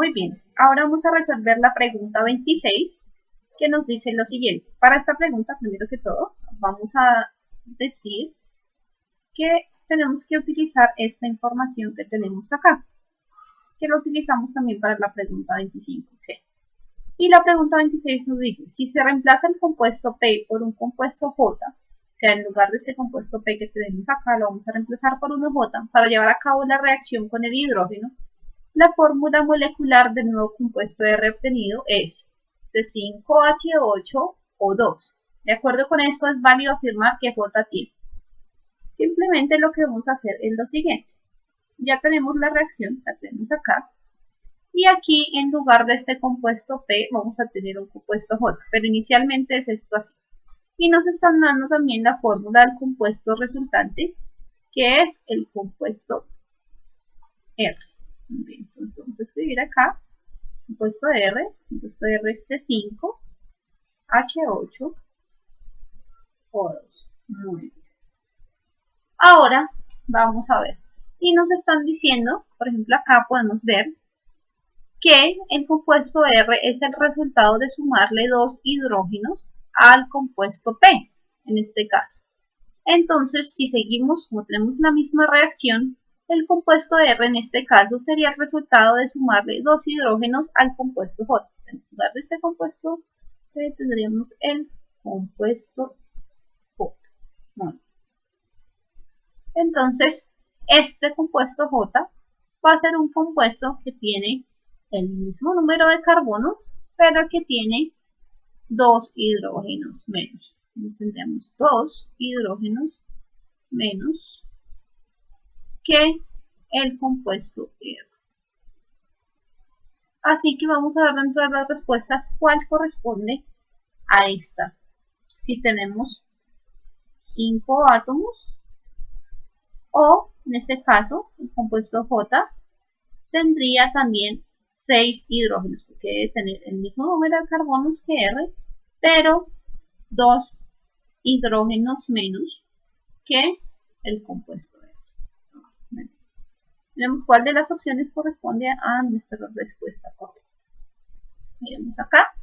Muy bien, ahora vamos a resolver la pregunta 26, que nos dice lo siguiente. Para esta pregunta, primero que todo, vamos a decir que tenemos que utilizar esta información que tenemos acá, que lo utilizamos también para la pregunta 25. ¿Sí? Y la pregunta 26 nos dice, si se reemplaza el compuesto P por un compuesto J, o sea, en lugar de este compuesto P que tenemos acá, lo vamos a reemplazar por uno J para llevar a cabo la reacción con el hidrógeno, la fórmula molecular del nuevo compuesto R obtenido es C5H8O2. De acuerdo con esto, es válido afirmar que J tiene. Simplemente lo que vamos a hacer es lo siguiente. Ya tenemos la reacción, la tenemos acá. Y aquí, en lugar de este compuesto P, vamos a tener un compuesto J. Pero inicialmente es esto así. Y nos están dando también la fórmula del compuesto resultante, que es el compuesto R. Bien, entonces vamos a escribir acá compuesto R es C5H8O2. Muy bien. Ahora vamos a ver. Y nos están diciendo, por ejemplo acá podemos ver que el compuesto R es el resultado de sumarle dos hidrógenos al compuesto P, en este caso. Entonces, si seguimos, como tenemos la misma reacción, el compuesto R en este caso sería el resultado de sumarle dos hidrógenos al compuesto J. En lugar de este compuesto P tendríamos el compuesto J. Bueno. Entonces, este compuesto J va a ser un compuesto que tiene el mismo número de carbonos, pero que tiene dos hidrógenos menos. Entonces tendríamos dos hidrógenos menos que el compuesto R. Así que vamos a ver dentro de las respuestas cuál corresponde a esta. Si tenemos 5 átomos, o en este caso el compuesto J tendría también 6 hidrógenos, porque debe tener el mismo número de carbonos que R, pero 2 hidrógenos menos que el compuesto R. Miremos cuál de las opciones corresponde a nuestra respuesta correcta. Miremos acá.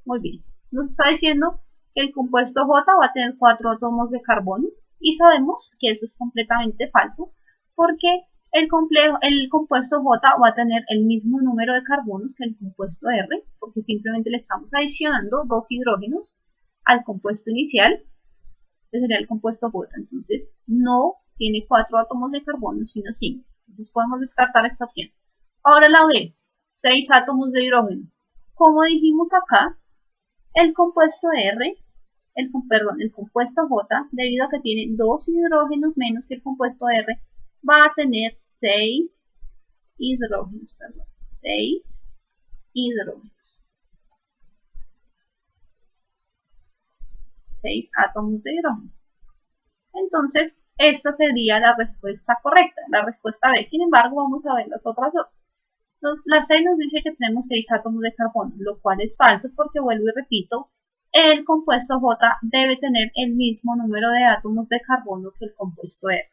Muy bien. Nos está diciendo que el compuesto J va a tener 4 átomos de carbono. Y sabemos que eso es completamente falso, porque el compuesto J va a tener el mismo número de carbonos que el compuesto R, porque simplemente le estamos adicionando dos hidrógenos al compuesto inicial, que sería el compuesto J. Entonces no tiene 4 átomos de carbono, sino 5. Entonces podemos descartar esta opción. Ahora la B, 6 átomos de hidrógeno. Como dijimos acá, el compuesto R, el compuesto J, debido a que tiene 2 hidrógenos menos que el compuesto R, va a tener 6 hidrógenos. 6 átomos de hidrógeno. Entonces, esta sería la respuesta correcta, la respuesta B. Sin embargo, vamos a ver las otras dos. La C nos dice que tenemos 6 átomos de carbono, lo cual es falso porque, vuelvo y repito, el compuesto J debe tener el mismo número de átomos de carbono que el compuesto R.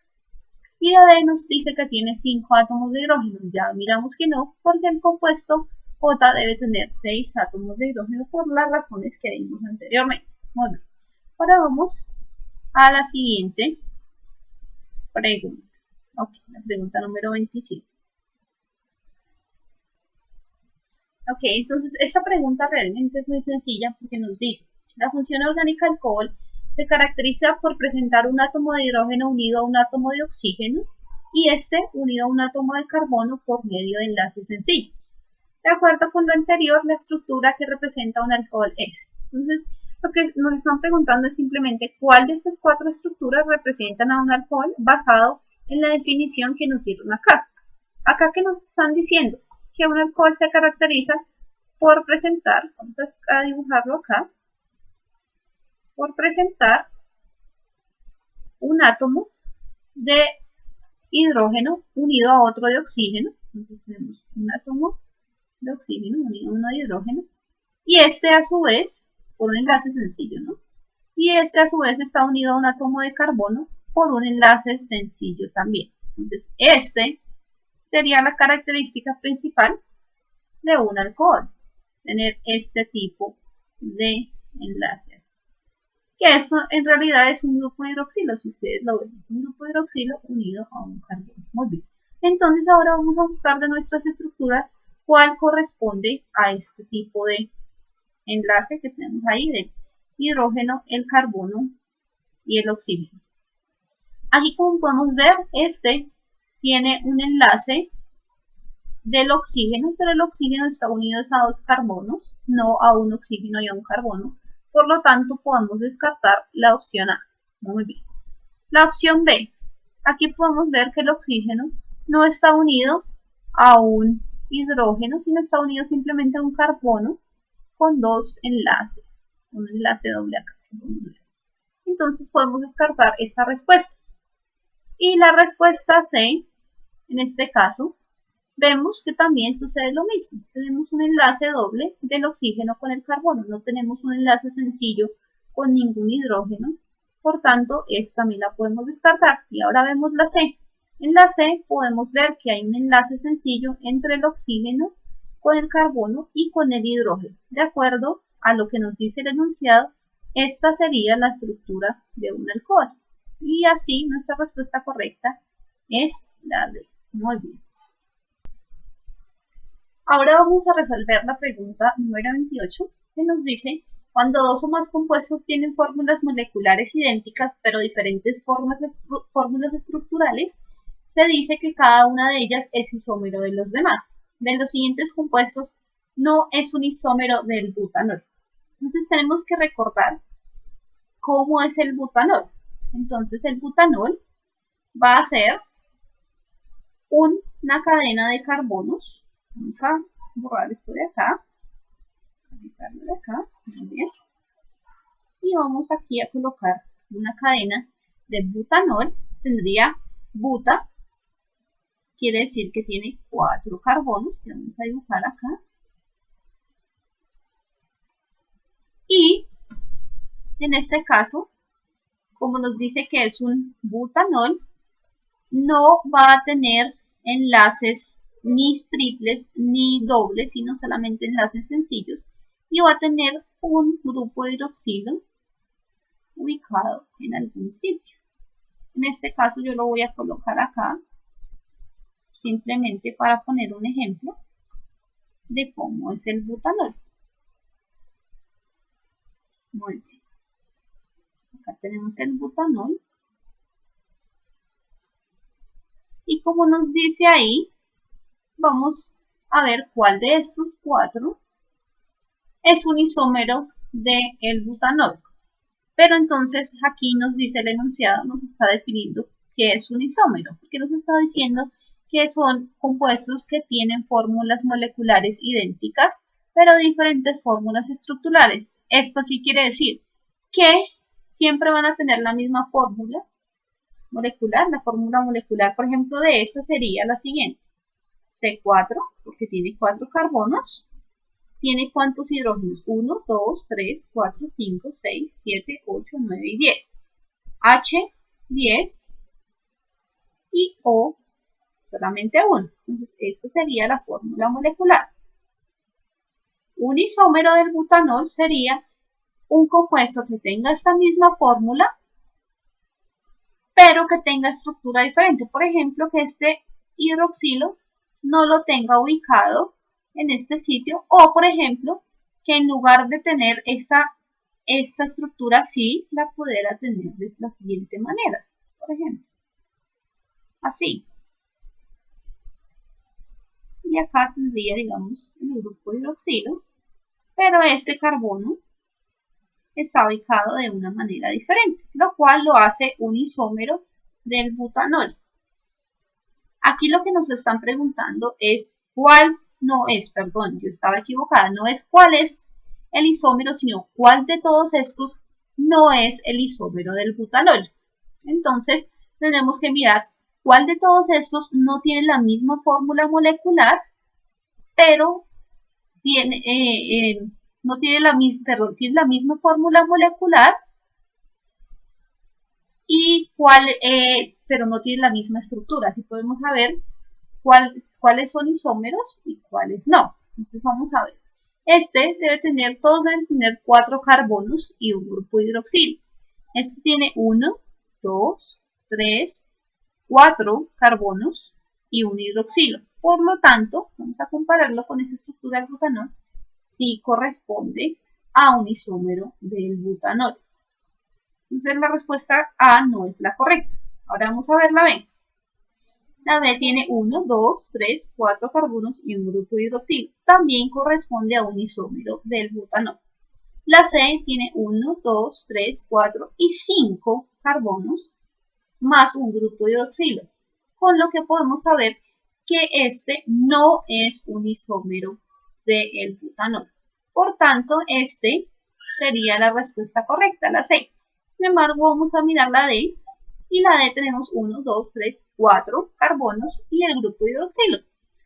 Y la D nos dice que tiene 5 átomos de hidrógeno. Ya miramos que no, porque el compuesto J debe tener 6 átomos de hidrógeno por las razones que vimos anteriormente. Muy bien. Ahora vamos a la siguiente pregunta. Ok, la pregunta número 27. Ok, entonces esta pregunta realmente es muy sencilla porque nos dice, la función orgánica alcohol se caracteriza por presentar un átomo de hidrógeno unido a un átomo de oxígeno y este unido a un átomo de carbono por medio de enlaces sencillos. De acuerdo con lo anterior, la estructura que representa un alcohol es. Entonces, lo que nos están preguntando es simplemente cuál de estas 4 estructuras representan a un alcohol basado en la definición que nos dieron acá. Acá que nos están diciendo que un alcohol se caracteriza por presentar, vamos a dibujarlo acá, por presentar un átomo de hidrógeno unido a otro de oxígeno. Entonces tenemos un átomo de oxígeno unido a uno de hidrógeno, y este a su vez, por un enlace sencillo, ¿no? Y este a su vez está unido a un átomo de carbono por un enlace sencillo también. Entonces este sería la característica principal de un alcohol, tener este tipo de enlaces. Que eso en realidad es un grupo de hidroxilo, si ustedes lo ven, es un grupo de hidroxilo unido a un carbono. Muy bien. Entonces ahora vamos a buscar de nuestras estructuras cuál corresponde a este tipo de enlace que tenemos ahí del hidrógeno, el carbono y el oxígeno. Aquí como podemos ver, este tiene un enlace del oxígeno, pero el oxígeno está unido a dos carbonos, no a un oxígeno y a un carbono. Por lo tanto, podemos descartar la opción A. Muy bien. La opción B. Aquí podemos ver que el oxígeno no está unido a un hidrógeno, sino está unido simplemente a un carbono con dos enlaces. Un enlace doble acá. Entonces podemos descartar esta respuesta. Y la respuesta C, en este caso, vemos que también sucede lo mismo. Tenemos un enlace doble del oxígeno con el carbono. No tenemos un enlace sencillo con ningún hidrógeno. Por tanto, esta también la podemos descartar. Y ahora vemos la C. En la C podemos ver que hay un enlace sencillo entre el oxígeno con el carbono y con el hidrógeno. De acuerdo a lo que nos dice el enunciado, esta sería la estructura de un alcohol. Y así nuestra respuesta correcta es la D. Muy bien. Ahora vamos a resolver la pregunta número 28, que nos dice, cuando dos o más compuestos tienen fórmulas moleculares idénticas, pero diferentes fórmulas estructurales, se dice que cada una de ellas es isómero de los demás. De los siguientes compuestos, no es un isómero del butanol. Entonces tenemos que recordar cómo es el butanol. Entonces el butanol va a ser una cadena de carbonos. Vamos a borrar esto de acá, quitarlo de acá, muy bien. Y vamos aquí a colocar una cadena de butanol. Tendría buta, quiere decir que tiene 4 carbonos, que vamos a dibujar acá. Y en este caso, como nos dice que es un butanol, no va a tener enlaces ni triples ni dobles, sino solamente enlaces sencillos, y va a tener un grupo de hidroxilo ubicado en algún sitio. En este caso yo lo voy a colocar acá, simplemente para poner un ejemplo de cómo es el butanol. Muy bien. Acá tenemos el butanol. Y como nos dice ahí, vamos a ver cuál de estos 4 es un isómero del butanol. Pero entonces aquí nos dice el enunciado, nos está definiendo qué es un isómero, porque nos está diciendo que son compuestos que tienen fórmulas moleculares idénticas, pero diferentes fórmulas estructurales. ¿Esto qué quiere decir? Que siempre van a tener la misma fórmula molecular. La fórmula molecular, por ejemplo, de esta sería la siguiente. C4, porque tiene 4 carbonos. ¿Tiene cuántos hidrógenos? 1, 2, 3, 4, 5, 6, 7, 8, 9 y 10. H, 10. Y O, solamente 1. Entonces, esta sería la fórmula molecular. Un isómero del butanol sería un compuesto que tenga esta misma fórmula, pero que tenga estructura diferente. Por ejemplo, que este hidroxilo no lo tenga ubicado en este sitio, o por ejemplo, que en lugar de tener esta estructura así, la pudiera tener de la siguiente manera, por ejemplo, así. Y acá tendría, digamos, el grupo hidroxilo, pero este carbono está ubicado de una manera diferente, lo cual lo hace un isómero del butanol. Aquí lo que nos están preguntando es cuál no es, perdón, yo estaba equivocada, no es cuál es el isómero, sino cuál de todos estos no es el isómero del butanol. Entonces, tenemos que mirar cuál de todos estos no tiene la misma fórmula molecular, pero tiene, no tiene la misma, perdón, tiene la misma fórmula molecular, y pero no tiene la misma estructura. Así podemos saber cuáles son isómeros y cuáles no. Entonces vamos a ver. Todos deben tener 4 carbonos y un grupo hidroxilo. Este tiene 1, 2, 3, 4 carbonos y un hidroxilo. Por lo tanto, vamos a compararlo con esa estructura del butanol, si corresponde a un isómero del butanol. Entonces la respuesta A no es la correcta. Ahora vamos a ver la B. La B tiene 1, 2, 3, 4 carbonos y un grupo hidroxilo. También corresponde a un isómero del butanol. La C tiene 1, 2, 3, 4 y 5 carbonos más un grupo hidroxilo, con lo que podemos saber que este no es un isómero del butanol. Por tanto, este sería la respuesta correcta, la C. Sin embargo, vamos a mirar la D. Y la D tenemos 1, 2, 3, 4 carbonos y el grupo hidroxilo,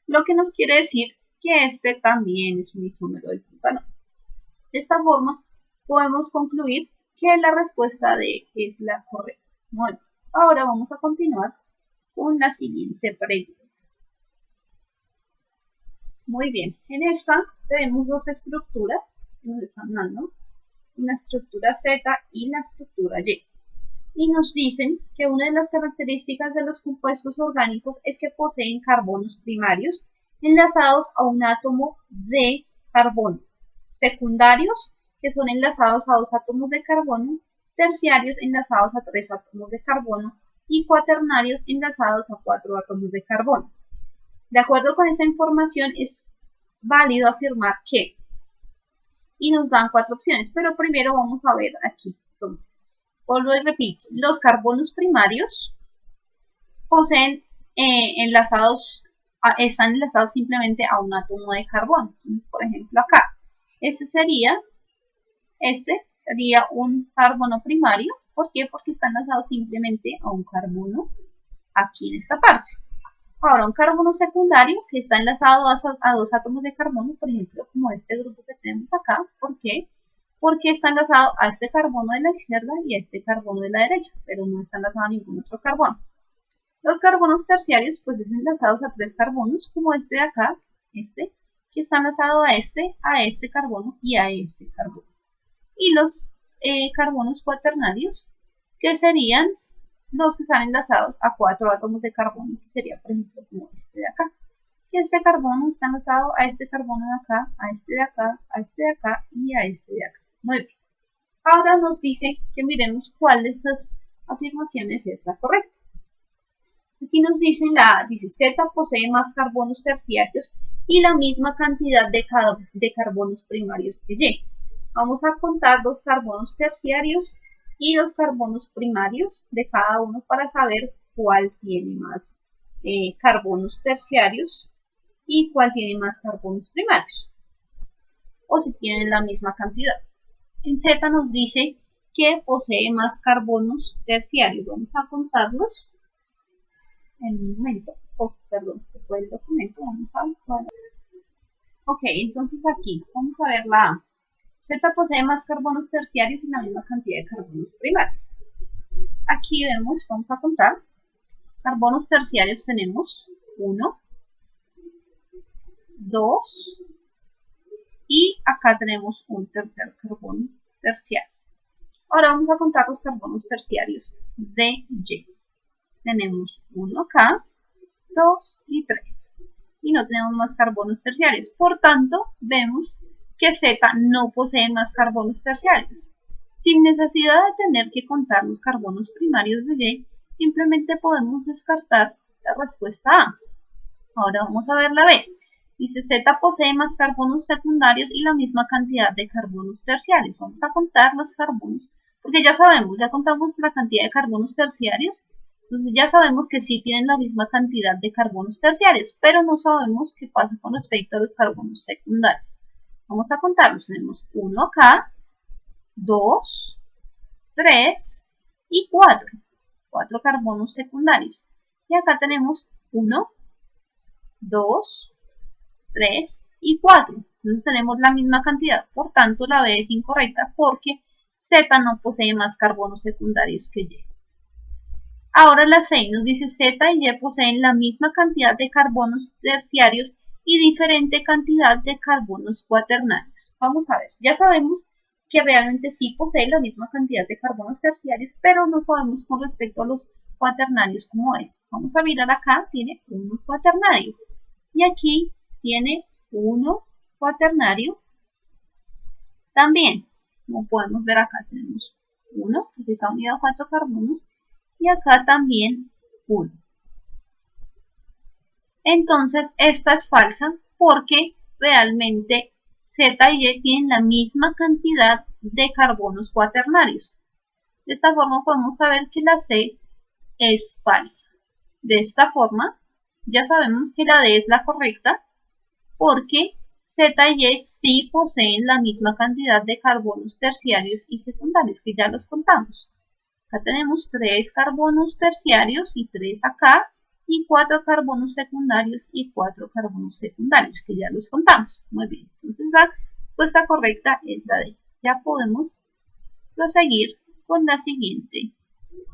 lo que nos quiere decir que este también es un isómero del butanol. De esta forma, podemos concluir que la respuesta D es la correcta. Bueno, ahora vamos a continuar con la siguiente pregunta. Muy bien, en esta tenemos dos estructuras que nos están dando, una estructura Z y la estructura Y. Y nos dicen que una de las características de los compuestos orgánicos es que poseen carbonos primarios enlazados a un átomo de carbono, secundarios que son enlazados a 2 átomos de carbono, terciarios enlazados a 3 átomos de carbono y cuaternarios enlazados a 4 átomos de carbono. De acuerdo con esa información es válido afirmar que, y nos dan 4 opciones, pero primero vamos a ver aquí. Entonces, vuelvo y repito, los carbonos primarios poseen están enlazados simplemente a un átomo de carbono. Entonces, por ejemplo, acá, este sería un carbono primario. ¿Por qué? Porque está enlazado simplemente a un carbono aquí en esta parte. Ahora, un carbono secundario que está enlazado a 2 átomos de carbono, por ejemplo, como este grupo que tenemos acá. ¿Por qué? Porque está enlazado a este carbono de la izquierda y a este carbono de la derecha, pero no está enlazado a ningún otro carbono. Los carbonos terciarios, pues es enlazados a 3 carbonos, como este de acá, que está enlazado a este carbono y a este carbono. Y los carbonos cuaternarios, que serían los que están enlazados a 4 átomos de carbono, que sería, por ejemplo, como este de acá. Y este carbono está enlazado a este carbono de acá, a este de acá, a este de acá y a este de acá. Muy bien. Ahora nos dice que miremos cuál de estas afirmaciones es la correcta. Aquí nos dice dice Z posee más carbonos terciarios y la misma cantidad de carbonos primarios que Y. Vamos a contar los carbonos terciarios y los carbonos primarios de cada uno para saber cuál tiene más carbonos terciarios y cuál tiene más carbonos primarios, o si tienen la misma cantidad. En Z nos dice que posee más carbonos terciarios. Vamos a contarlos en un momento. Oh, perdón, se fue el documento. Vamos a ver. Ok, entonces aquí vamos a ver la A. Z posee más carbonos terciarios y la misma cantidad de carbonos primarios. Aquí vemos, vamos a contar. Carbonos terciarios tenemos 1, 2, y acá tenemos un tercer carbono terciario. Ahora vamos a contar los carbonos terciarios de Y. Tenemos 1 acá, 2 y 3. Y no tenemos más carbonos terciarios. Por tanto, vemos que Z no posee más carbonos terciarios. Sin necesidad de tener que contar los carbonos primarios de Y, simplemente podemos descartar la respuesta A. Ahora vamos a ver la B. Dice Z posee más carbonos secundarios y la misma cantidad de carbonos terciarios. Vamos a contar los carbonos, porque ya sabemos, ya contamos la cantidad de carbonos terciarios, entonces ya sabemos que sí tienen la misma cantidad de carbonos terciarios, pero no sabemos qué pasa con respecto a los carbonos secundarios. Vamos a contarlos, tenemos 1 acá, 2, 3 y 4. 4 carbonos secundarios. Y acá tenemos 1, 2, 3 y 4. Entonces tenemos la misma cantidad. Por tanto, la B es incorrecta porque Z no posee más carbonos secundarios que Y. Ahora la C nos dice Z y Y poseen la misma cantidad de carbonos terciarios y diferente cantidad de carbonos cuaternarios. Vamos a ver, ya sabemos que realmente sí posee la misma cantidad de carbonos terciarios, pero no sabemos con respecto a los cuaternarios cómo es. Vamos a mirar acá, tiene 1 cuaternario y aquí tiene 1 cuaternario también. Como podemos ver acá tenemos 1, que está unido a 4 carbonos, y acá también 1. Entonces esta es falsa porque realmente Z y Y tienen la misma cantidad de carbonos cuaternarios. De esta forma podemos saber que la C es falsa. De esta forma ya sabemos que la D es la correcta porque Z y Y sí poseen la misma cantidad de carbonos terciarios y secundarios, que ya los contamos. Acá tenemos 3 carbonos terciarios y 3 acá, y 4 carbonos secundarios y 4 carbonos secundarios, que ya los contamos. Muy bien, entonces la respuesta correcta es la D. Ya podemos proseguir con la siguiente